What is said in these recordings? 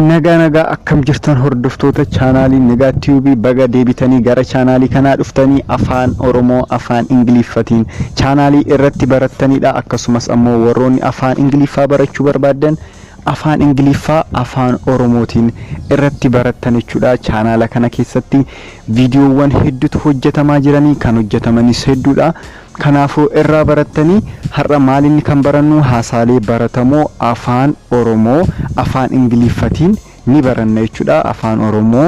nagaa akkam jirtan hordoftoota chaanaalii nagaa tv baga deebitanii gara chaanaalii kanaa dhuftanii afaan oromoo afaan ingiliiffatiin chaanaalii irratti barattanidha. akkasumas ammoo warroonni afaan ingiliiffaa barachuu barbaadan afaan ingiliiffaa afaan oromootiin irratti barattan jechuudha. chaanaala kana keessatti viidiyoowwan hedduutu hojjetamaa jiranii kan hojjetamanis hedduudha. kanaafuu irraa barattanii har'a maalinni kan barannu haasaalee baratamoo afaan oromoo afaan ingiliiffatiin ni baranna jechuudha. afaan oromoo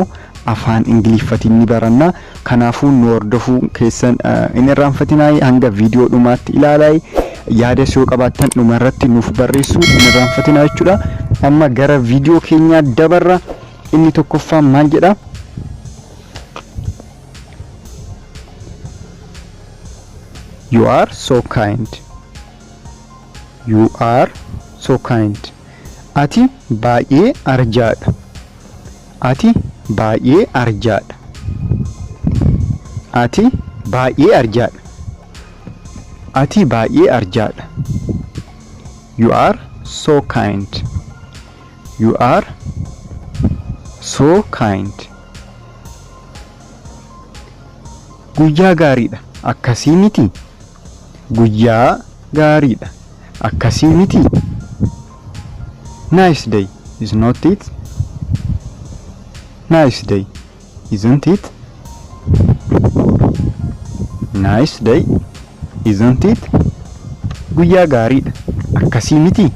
afaan ingiliiffatiin ni baranna. kanaafuu nu hordofuu keessan hin irraanfatinaa hanga viidiyoo dhumaatti ilaalaa. yaada yoo qabaattan dhumarratti nuuf barreessuu hin irraanfatinaa jechuudha. amma gara viidiyoo keenyaa dabarra. inni tokkoffaan maal jedha? You are so kind. You are so kind. Ati baay'ee arjaadha. Ati baay'ee arjaadha. Ati baay'ee arjaadha. Ati baay'ee arjaadha. You are so kind. You are so kind. Guyyaa gaariidha. Akkasii miti. Guyyaa gaariidha. Akkasii miti. Nice day, is not it? Nice day, isn't it? Nice day, isn't it? Guyyaa gaariidha. Akkasii miti.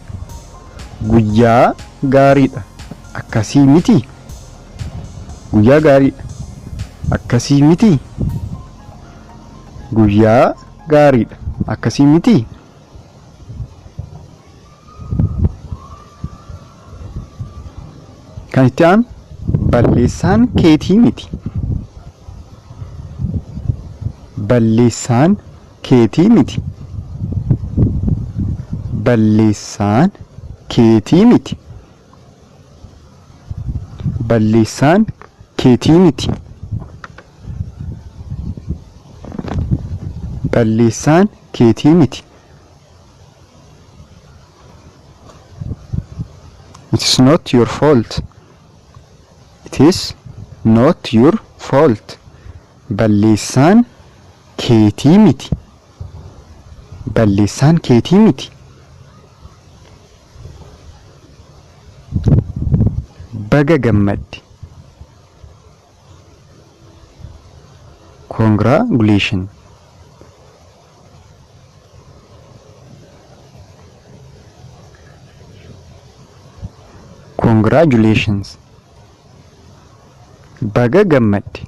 Guyyaa gaariidha. Akkasii miti. Guyyaa gaariidha. Akkasii miti. Guyyaa gaariidha. Akkasii miti. kan itti aanu balleessaan keetii miti. Balleessaan keetii miti. Balleessaan keetii miti. Balleessaan keetii miti. Balleessaan keetii miti. It is not your fault. It is not your fault. Balleessaan keetii miti. Balleessaan keetii miti. Baga gammadde. Congratulations. Congratulations. Baga gammadde.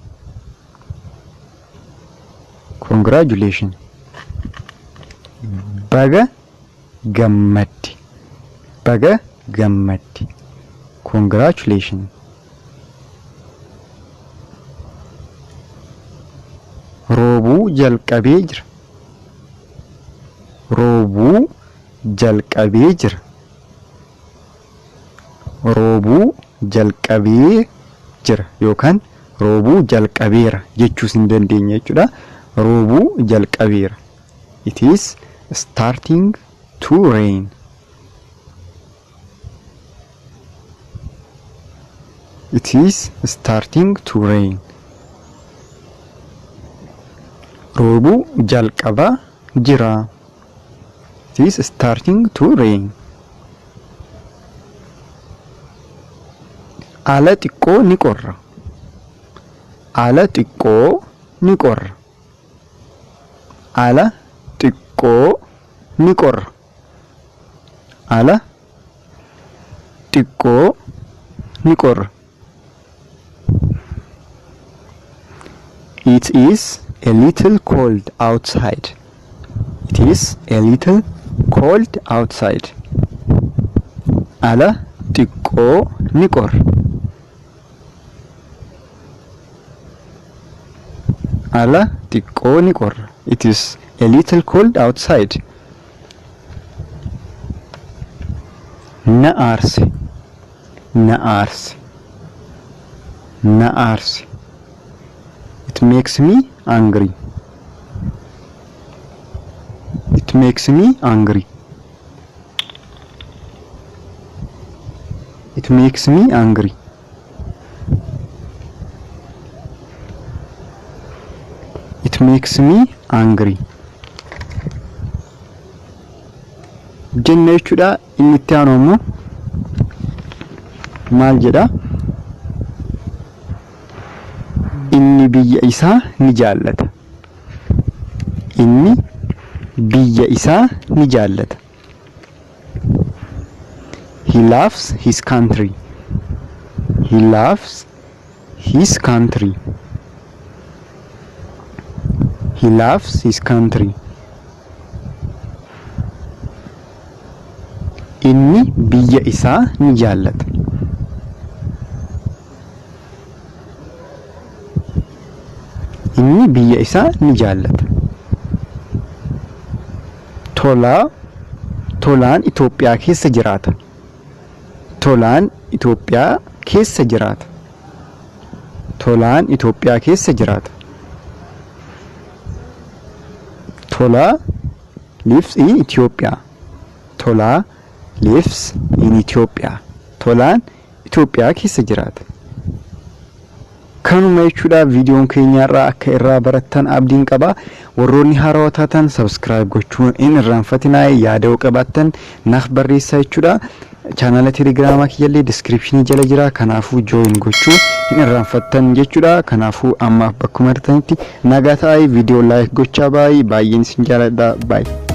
Congratulations. Baga gammadde. Baga gammadde. Congratulations. Roobuu jalqabee jira. Roobuu jalqabee jira. Roobuu jalqabee jira yookaan roobuu jalqabeera jechuus hin dandeenya jechuudha. Roobuu jalqabeera. It is starting to rain. It is starting to rain. Roobuu jalqabaa jira. It is starting to rain. Ala xiqqoo ni qorra. Ala xiqqoo ni qorra. Ala xiqqoo ni qorra. Ala xiqqoo ni qorra. It is a little cold outside. It is a little cold outside. Ala xiqqoo ni qorra. Ala xiqqoo ni qorra. It is a little cold outside. Na aarse. Na aarse. Na aarse. It makes me angry. It makes me angry. It makes me angry. It makes me angry. Jenne jechuudha. Inni itti aanu immoo maal jedha? Inni biyya isaa ni jaallata. Inni biyya isaa ni jaallata. He loves his country. He loves his country. He loves his country. Inni biyya isaa ni jaallata. Inni biyya isaa ni jaallata. Tolaan Itoophiyaa keessa jiraata. Tolaan Itoophiyaa keessa jiraata. Tolaan Itoophiyaa keessa jiraata. Tola lives in Ethiopia. Tola lives in Ethiopia. Tolaan Itoophiyaa keessa jiraata. Kanuma jechuudha. Viidiyoon keenyarraa akka irraa barattan abdiin qaba. Warroonni haarawaa taatan subscribe gochuun hin irraanfatinaa. Yaada qabaattan naaf barreessaa jechuudha. Channel Telegram kiyyalee description jala jira. Kanaafuu join gochuu hin irraanfattan jechuudha. Kanaafuu amma bakkuma artanitti nagaa ta'aa. Viidiyoo like gochaa baay'een isin jaalladha. Bye.